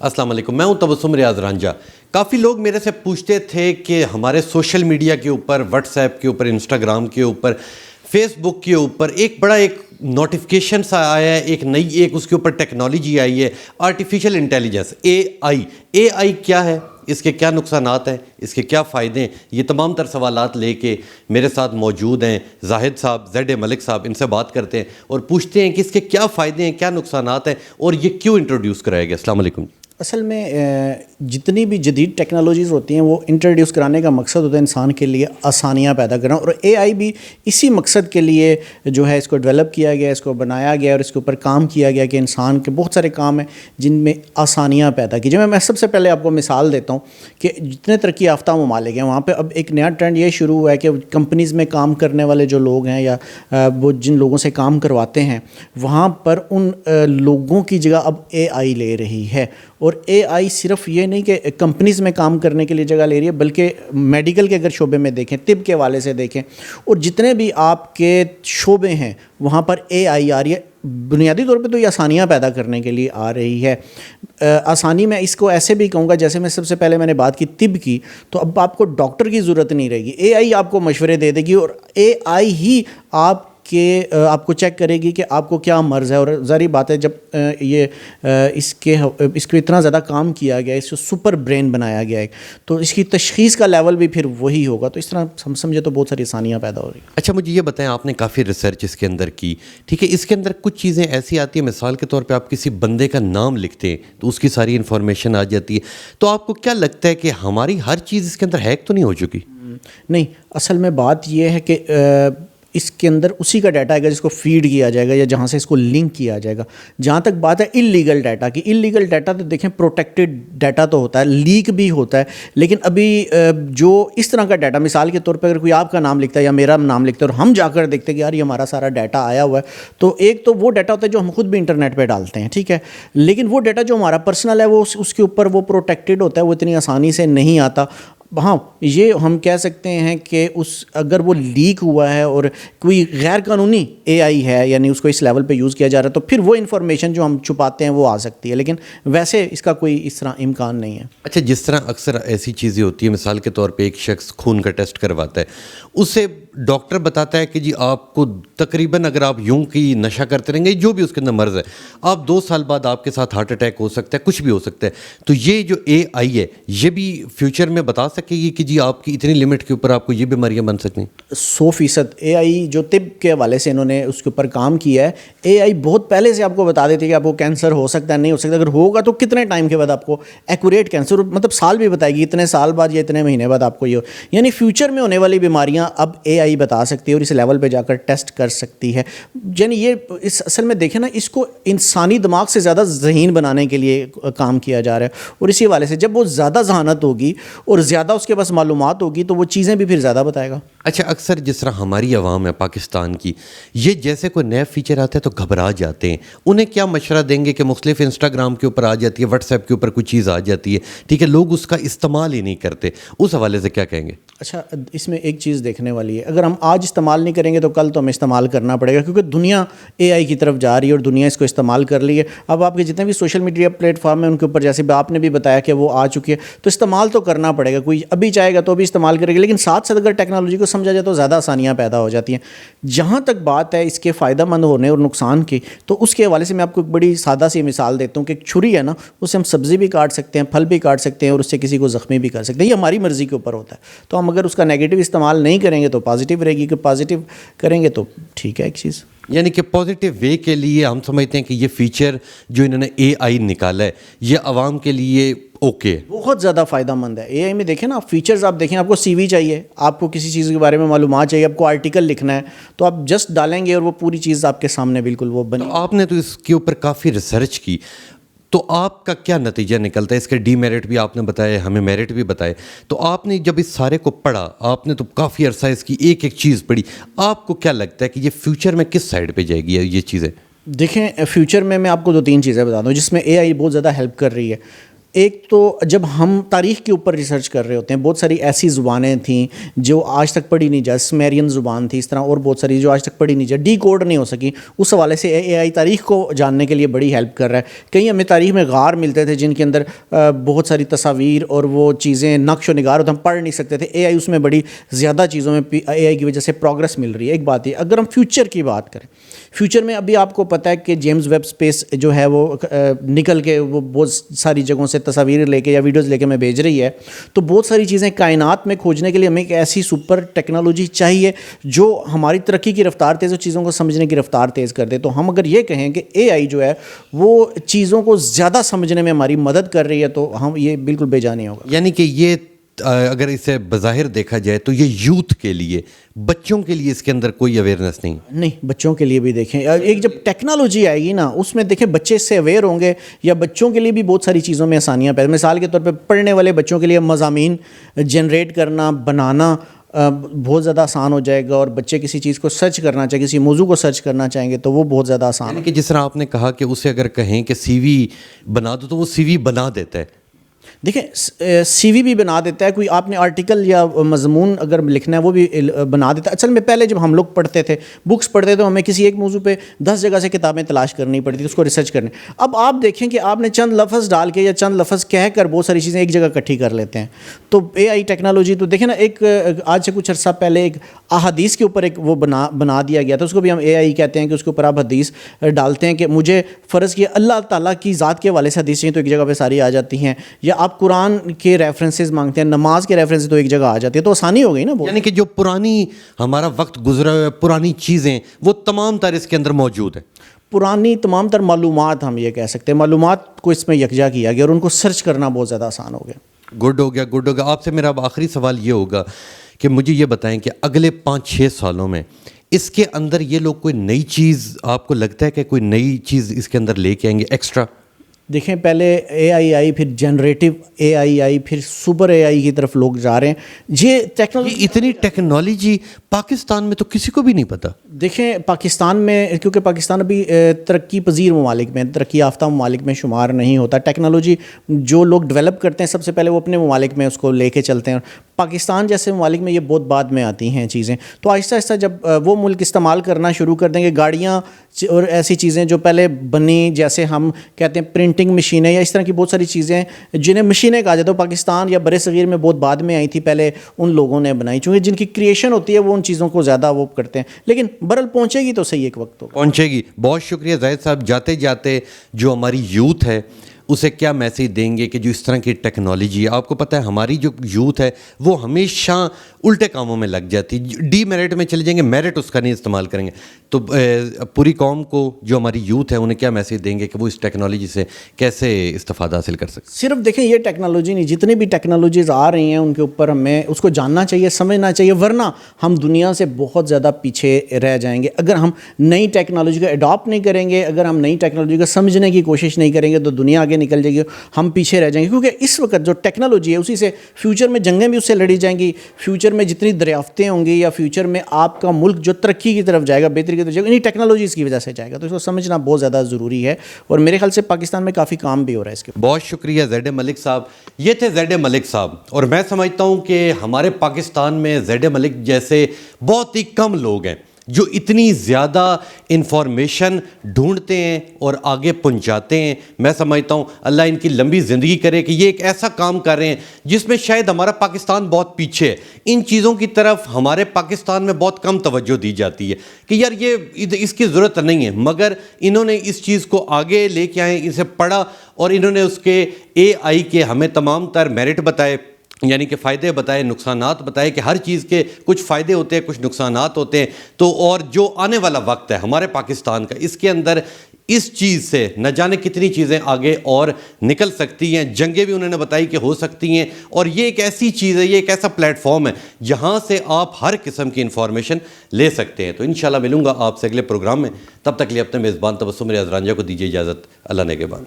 السلام علیکم، میں ہوں تبسم ریاض رانجھا۔ کافی لوگ میرے سے پوچھتے تھے کہ ہمارے سوشل میڈیا کے اوپر، واٹس ایپ کے اوپر، انسٹاگرام کے اوپر، فیس بک کے اوپر ایک نوٹیفیکیشن سا آیا ہے، ایک اس کے اوپر ٹیکنالوجی آئی ہے، آرٹیفیشل انٹیلیجنس، اے آئی کیا ہے، اس کے کیا نقصانات ہیں، اس کے کیا فائدے ہیں، یہ تمام تر سوالات لے کے میرے ساتھ موجود ہیں زاہد صاحب، زیڈ ملک صاحب۔ ان سے بات کرتے ہیں اور پوچھتے ہیں کہ اس کے کیا فائدے ہیں، کیا نقصانات ہیں اور یہ کیوں انٹروڈیوس کرایا گیا۔ السلام علیکم۔ اصل میں جتنی بھی جدید ٹیکنالوجیز ہوتی ہیں وہ انٹروڈیوس کرانے کا مقصد ہوتا ہے انسان کے لیے آسانیاں پیدا کرنا، اور اے آئی بھی اسی مقصد کے لیے جو ہے اس کو ڈیولپ کیا گیا، اس کو بنایا گیا اور اس کے اوپر کام کیا گیا کہ انسان کے بہت سارے کام ہیں جن میں آسانیاں پیدا کی۔ میں سب سے پہلے آپ کو مثال دیتا ہوں کہ جتنے ترقی یافتہ ممالک ہیں وہاں پہ اب ایک نیا ٹرینڈ یہ شروع ہوا ہے کہ کمپنیز میں کام کرنے والے جو لوگ ہیں یا وہ جن لوگوں سے کام کرواتے ہیں وہاں پر ان لوگوں کی جگہ اب اے آئی لے رہی ہے۔ اور اے آئی صرف یہ نہیں کہ کمپنیز میں کام کرنے کے لیے جگہ لے رہی ہے، بلکہ میڈیکل کے اگر شعبے میں دیکھیں، طب کے حوالے سے دیکھیں، اور جتنے بھی آپ کے شعبے ہیں وہاں پر اے آئی آ رہی ہے۔ بنیادی طور پہ تو یہ آسانیاں پیدا کرنے کے لیے آ رہی ہے۔ آسانی میں اس کو ایسے بھی کہوں گا، جیسے میں سب سے پہلے میں نے بات کی طب کی، تو اب آپ کو ڈاکٹر کی ضرورت نہیں رہے گی، اے آئی آپ کو مشورے دے دے گی، اور اے آئی ہی آپ کو چیک کرے گی کہ آپ کو کیا مرض ہے۔ اور ظاہری بات ہے جب اس کو اتنا زیادہ کام کیا گیا، اس کو سپر برین بنایا گیا ہے، تو اس کی تشخیص کا لیول بھی پھر وہی ہوگا۔ تو اس طرح ہم سمجھے تو بہت ساری آسانیاں پیدا ہو رہی ہیں۔ اچھا، مجھے یہ بتائیں، آپ نے کافی ریسرچ اس کے اندر کی، ٹھیک ہے، اس کے اندر کچھ چیزیں ایسی آتی ہیں، مثال کے طور پہ آپ کسی بندے کا نام لکھتے ہیں تو اس کی ساری انفارمیشن آ جاتی ہے، تو آپ کو کیا لگتا ہے کہ ہماری ہر چیز اس کے اندر ہیک تو نہیں ہو چکی؟ نہیں، اصل میں بات یہ ہے کہ اس کے اندر اسی کا ڈیٹا آئے گا جس کو فیڈ کیا جائے گا یا جہاں سے اس کو لنک کیا جائے گا۔ جہاں تک بات ہے اللیگل ڈیٹا کی، اللیگل ڈیٹا تو دیکھیں پروٹیکٹڈ ڈیٹا تو ہوتا ہے، لیک بھی ہوتا ہے، لیکن ابھی جو اس طرح کا ڈیٹا، مثال کے طور پہ اگر کوئی آپ کا نام لکھتا ہے یا میرا نام لکھتا ہے اور ہم جا کر دیکھتے ہیں کہ یار یہ ہمارا سارا ڈیٹا آیا ہوا ہے، تو ایک تو وہ ڈیٹا ہوتا ہے جو ہم خود بھی انٹرنیٹ پہ ڈالتے ہیں، ٹھیک ہے، لیکن وہ ڈیٹا جو ہمارا پرسنل ہے وہ اس کے اوپر وہ پروٹیکٹڈ ہوتا ہے، وہ اتنی آسانی سے نہیں آتا۔ ہاں، یہ ہم کہہ سکتے ہیں کہ اگر وہ لیک ہوا ہے اور کوئی غیر قانونی اے آئی ہے، یعنی اس کو اس لیول پہ یوز کیا جا رہا ہے، تو پھر وہ انفارمیشن جو ہم چھپاتے ہیں وہ آ سکتی ہے، لیکن ویسے اس کا کوئی اس طرح امکان نہیں ہے۔ اچھا، جس طرح اکثر ایسی چیزیں ہوتی ہیں، مثال کے طور پہ ایک شخص خون کا ٹیسٹ کرواتا ہے، اسے ڈاکٹر بتاتا ہے کہ جی آپ کو تقریباً اگر آپ یوں کی نشہ کرتے رہیں گے، جو بھی اس کے اندر مرض ہے، آپ 2 سال بعد آپ کے ساتھ ہارٹ اٹیک ہو سکتا ہے، کچھ بھی ہو سکتا ہے۔ تو یہ جو اے آئی ہے یہ بھی فیوچر میں بتا سکے گی کہ جی آپ کی اتنی لمٹ کے اوپر آپ کو یہ بیماریاں بن سکتی ہیں؟ 100% اے آئی جو طب کے حوالے سے انہوں نے اس کے اوپر کام کیا ہے، اے آئی بہت پہلے سے آپ کو بتا دیتی ہے کہ آپ کو کینسر ہو سکتا ہے، نہیں ہو سکتا، اگر ہوگا تو کتنے ٹائم کے بعد آپ کو ایکوریٹ کینسر، مطلب سال بھی بتائے گی، اتنے سال بعد یا اتنے مہینے بعد آپ کو یہ، یعنی فیوچر میں ہونے والی بیماریاں اب اے آئی بتا سکتی ہے اور اس لیول پہ جا کر ٹیسٹ کر سکتی ہے۔ یعنی یہ اصل میں دیکھیں نا، اس کو انسانی دماغ سے زیادہ ذہین بنانے کے لیے کام کیا جا رہا ہے، اور اسی حوالے سے جب وہ زیادہ ذہانت ہوگی اور زیادہ اس کے پاس معلومات ہوگی تو وہ چیزیں بھی پھر زیادہ بتائے گا۔ اچھا، اکثر جس طرح ہماری عوام ہے پاکستان کی، یہ جیسے کوئی نیا فیچر آتا ہے تو گھبرا جاتے ہیں، انہیں کیا مشورہ دیں گے کہ مختلف انسٹاگرام کے اوپر آ جاتی ہے، واٹس ایپ کے اوپر کوئی چیز آ جاتی ہے، ٹھیک ہے، لوگ اس کا استعمال ہی نہیں کرتے، اس حوالے سے کیا کہیں گے؟ اچھا، اس میں ایک چیز دیکھنے والی ہے، اگر ہم آج استعمال نہیں کریں گے تو کل تو ہمیں استعمال کرنا پڑے گا، کیونکہ دنیا اے آئی کی طرف جا رہی ہے اور دنیا اس کو استعمال کر لی ہے۔ اب آپ کے جتنے بھی سوشل میڈیا پلیٹ فارم ہیں ان کے اوپر جیسے آپ نے بھی بتایا کہ وہ آ چکی ہے، تو استعمال تو کرنا پڑے گا، کوئی ابھی چاہے گا تو بھی استعمال کرے گا، لیکن ساتھ ساتھ اگر ٹیکنالوجی کو سمجھا جائے تو زیادہ آسانیاں پیدا ہو جاتی ہیں۔ جہاں تک بات ہے اس کے فائدہ مند ہونے اور نقصان کی، تو اس کے حوالے سے میں آپ کو ایک بڑی سادہ سی مثال دیتا ہوں کہ ایک چھری ہے نا، اس سے ہم سبزی بھی کاٹ سکتے ہیں، پھل بھی کاٹ سکتے ہیں، اور اس سے کسی کو زخمی بھی کر سکتے ہیں، یہ ہماری مرضی کے اوپر ہوتا ہے۔ تو ہم اگر اس کا نیگیٹو استعمال نہیں کریں گے تو پازیٹیو رہے گی، کہ پازیٹیو کریں گے تو ٹھیک ہے ایک چیز۔ یعنی کہ پازیٹیو وے کے لیے ہم سمجھتے ہیں کہ یہ فیچر جو انہوں نے اے آئی نکالا ہے یہ عوام کے لیے اوکے، بہت زیادہ فائدہ مند ہے۔ اے آئی میں دیکھیں نا، فیچرز آپ دیکھیں، آپ کو سی وی چاہیے، آپ کو کسی چیز کے بارے میں معلومات چاہیے، آپ کو آرٹیکل لکھنا ہے، تو آپ جسٹ ڈالیں گے اور وہ پوری چیز آپ کے سامنے بالکل وہ بنی۔ آپ نے تو اس کے اوپر کافی ریسرچ کی، تو آپ کا کیا نتیجہ نکلتا ہے؟ اس کے ڈی میرٹ بھی آپ نے بتائے، ہمیں میرٹ بھی بتائے، تو آپ نے جب اس سارے کو پڑھا، آپ نے تو کافی عرصہ اس کی ایک ایک چیز پڑھی، آپ کو کیا لگتا ہے کہ یہ فیوچر میں کس سائڈ پہ جائے گی یہ چیزیں؟ دیکھیں، فیوچر میں آپ کو 2-3 چیزیں بتا دوں جس میں اے آئی بہت زیادہ ہیلپ کر رہی ہے۔ ایک تو جب ہم تاریخ کے اوپر ریسرچ کر رہے ہوتے ہیں، بہت ساری ایسی زبانیں تھیں جو آج تک پڑھی نہیں جا، سمیرین زبان تھی، اس طرح اور بہت ساری جو آج تک پڑھی نہیں جا، ڈی کوڈ نہیں ہو سکی. اس حوالے سے اے آئی تاریخ کو جاننے کے لیے بڑی ہیلپ کر رہا ہے. کہیں ہمیں تاریخ میں غار ملتے تھے جن کے اندر بہت ساری تصاویر اور وہ چیزیں نقش و نگار ہوتے، ہم پڑھ نہیں سکتے تھے. اے آئی اس میں بڑی زیادہ چیزوں میں اے آئی کی وجہ سے پروگرس مل رہی ہے. ایک بات یہ، اگر ہم فیوچر کی بات کریں، فیوچر میں ابھی آپ کو پتہ ہے کہ جیمز ویب اسپیس جو ہے وہ نکل کے وہ بہت ساری جگہوں سے تصاویر لے کے یا ویڈیوز لے کے میں بھیج رہی ہے. تو بہت ساری چیزیں کائنات میں کھوجنے کے لیے ہمیں ایک ایسی سپر ٹیکنالوجی چاہیے جو ہماری ترقی کی رفتار تیز اور چیزوں کو سمجھنے کی رفتار تیز کر دے. تو ہم اگر یہ کہیں کہ اے آئی جو ہے وہ چیزوں کو زیادہ سمجھنے میں ہماری مدد کر رہی ہے تو ہم یہ بالکل بے جا نہیں ہوگا. یعنی کہ یہ اگر اسے بظاہر دیکھا جائے تو یہ یوتھ کے لیے، بچوں کے لیے اس کے اندر کوئی اویئرنیس نہیں. بچوں کے لیے بھی دیکھیں، ایک جب ٹیکنالوجی آئے گی نا اس میں دیکھیں بچے اس سے اویئر ہوں گے، یا بچوں کے لیے بھی بہت ساری چیزوں میں آسانیاں پیدا. مثال کے طور پہ پڑھنے والے بچوں کے لیے مضامین جنریٹ کرنا، بنانا بہت زیادہ آسان ہو جائے گا، اور بچے کسی چیز کو سرچ کرنا چاہیں، کسی موضوع کو سرچ کرنا چاہیں گے تو وہ بہت زیادہ آسان یعنی کہ جس طرح آپ نے کہا کہ اسے اگر کہیں کہ سی وی بنا دو تو وہ سی وی بنا دیتا ہے. دیکھیں سی وی بھی بنا دیتا ہے، کوئی آپ نے آرٹیکل یا مضمون اگر لکھنا ہے وہ بھی بنا دیتا ہے. اصل میں پہلے جب ہم لوگ پڑھتے تھے، بکس پڑھتے تو ہمیں کسی ایک موضوع پہ 10 جگہ سے کتابیں تلاش کرنی پڑتی تھی، اس کو ریسرچ کرنے. اب آپ دیکھیں کہ آپ نے چند لفظ ڈال کے یا چند لفظ کہہ کر بہت ساری چیزیں ایک جگہ اکٹھی کر لیتے ہیں. تو اے آئی ٹیکنالوجی تو دیکھیں نا، ایک آج سے کچھ عرصہ پہلے ایک احادیث کے اوپر ایک وہ بنا دیا گیا تھا، اس کو بھی ہم اے آئی کہتے ہیں کہ اس کے اوپر آپ حدیث ڈالتے ہیں کہ مجھے فرض کیا اللہ تعالیٰ کی ذات کے حوالے سے حدیث چاہیے تو ایک جگہ پہ ساری آ جاتی ہیں، یا آپ قرآن کے ریفرنسز مانگتے ہیں، نماز کے ریفرنسز تو ایک جگہ آ جاتی ہے. تو آسانی ہو گئی نا. یعنی کہ جو پرانی ہمارا وقت گزرا ہے، پرانی چیزیں وہ تمام تر اس کے اندر موجود ہیں. پرانی تمام تر معلومات ہم یہ کہہ سکتے ہیں، معلومات کو اس میں یکجا کیا گیا اور ان کو سرچ کرنا بہت زیادہ آسان ہو گیا. گڈ ہو گیا. آپ سے میرا اب آخری سوال یہ ہوگا کہ مجھے یہ بتائیں کہ اگلے 5-6 سالوں میں اس کے اندر یہ لوگ کوئی نئی چیز، آپ کو لگتا ہے کہ کوئی نئی چیز اس کے اندر لے کے آئیں گے ایکسٹرا؟ دیکھیں پہلے اے آئی آئی، پھر جنریٹو اے آئی آئی، پھر سپر اے آئی کی طرف لوگ جا رہے ہیں. یہ ٹیکنالوجی، اتنی ٹیکنالوجی پاکستان میں تو کسی کو بھی نہیں پتہ. دیکھیں پاکستان میں، کیونکہ پاکستان ابھی ترقی پذیر ممالک میں، ترقی یافتہ ممالک میں شمار نہیں ہوتا. ٹیکنالوجی جو لوگ ڈیولپ کرتے ہیں سب سے پہلے وہ اپنے ممالک میں اس کو لے کے چلتے ہیں. پاکستان جیسے ممالک میں یہ بہت بعد میں آتی ہیں چیزیں. تو آہستہ آہستہ جب وہ ملک استعمال کرنا شروع کر دیں گے، گاڑیاں اور ایسی چیزیں جو پہلے بنی، جیسے ہم کہتے ہیں پرنٹنگ مشینیں یا اس طرح کی بہت ساری چیزیں جنہیں مشینیں کہا جاتا ہے، پاکستان یا برِ صغیر میں بہت بعد میں آئی تھی، پہلے ان لوگوں نے بنائی. چونکہ جن کی کریشن ہوتی ہے وہ ان چیزوں کو زیادہ وہ کرتے ہیں، لیکن برل پہنچے گی تو صحیح ایک وقت ہوگا. پہنچے گی. بہت شکریہ زاہد صاحب. جاتے جاتے جو ہماری یوتھ ہے اسے کیا میسیج دیں گے کہ جو اس طرح کی ٹیکنالوجی ہے، آپ کو پتہ ہے ہماری جو یوتھ ہے وہ ہمیشہ الٹے کاموں میں لگ جاتی، ڈی میرٹ میں چلے جائیں گے، میرٹ اس کا نہیں استعمال کریں گے. تو پوری قوم کو جو ہماری یوتھ ہے انہیں کیا میسیج دیں گے کہ وہ اس ٹیکنالوجی سے کیسے استفادہ حاصل کر سکتے؟ صرف دیکھیں یہ ٹیکنالوجی نہیں، جتنی بھی ٹیکنالوجیز آ رہی ہیں ان کے اوپر ہمیں اس کو جاننا چاہیے، سمجھنا چاہیے، ورنہ ہم دنیا سے بہت زیادہ پیچھے رہ جائیں گے. اگر ہم نئی ٹیکنالوجی کا اڈاپٹ نہیں کریں گے، اگر ہم نئی ٹیکنالوجی کو سمجھنے کی کوشش نہیں کریں گے تو دنیا آگے نکل جائے گی، ہم پیچھے رہ جائیں گے. کیونکہ اس وقت جو ٹیکنالوجی ہے اسی سے فیوچر میں جنگیں بھی اس سے لڑی جائیں گی، فیوچر میں جتنی دریافتیں ہوں گی یا فیوچر میں آپ کا ملک جو ترقی کی طرف جائے گا، بہتری کی طرف جائے گا، انہی ٹیکنالوجیز کی وجہ سے جائے گا. تو اس کو سمجھنا بہت زیادہ ضروری ہے، اور میرے خیال سے پاکستان میں کافی کام بھی ہو رہا ہے اس کے. بہت شکریہ زید ملک صاحب. یہ تھے زید ملک صاحب، اور میں سمجھتا ہوں کہ ہمارے پاکستان میں زید ملک جیسے بہت ہی کم لوگ ہیں جو اتنی زیادہ انفارمیشن ڈھونڈتے ہیں اور آگے پہنچاتے ہیں. میں سمجھتا ہوں اللہ ان کی لمبی زندگی کرے کہ یہ ایک ایسا کام کر رہے ہیں جس میں شاید ہمارا پاکستان بہت پیچھے ہے. ان چیزوں کی طرف ہمارے پاکستان میں بہت کم توجہ دی جاتی ہے کہ یار یہ اس کی ضرورت نہیں ہے، مگر انہوں نے اس چیز کو آگے لے کے آئے، اسے پڑھا، اور انہوں نے اس کے اے آئی کے ہمیں تمام تر میرٹ بتائے، یعنی کہ فائدے بتائے، نقصانات بتائے کہ ہر چیز کے کچھ فائدے ہوتے ہیں، کچھ نقصانات ہوتے ہیں. تو اور جو آنے والا وقت ہے ہمارے پاکستان کا، اس کے اندر اس چیز سے نہ جانے کتنی چیزیں آگے اور نکل سکتی ہیں. جنگیں بھی انہوں نے بتائی کہ ہو سکتی ہیں، اور یہ ایک ایسی چیز ہے، یہ ایک ایسا پلیٹ فارم ہے جہاں سے آپ ہر قسم کی انفارمیشن لے سکتے ہیں. تو انشاءاللہ ملوں گا آپ سے اگلے پروگرام میں. تب تک لیے اپنے میزبان تبسم ریاض رانجھا کو دیجیے اجازت. اللہ نگہبان.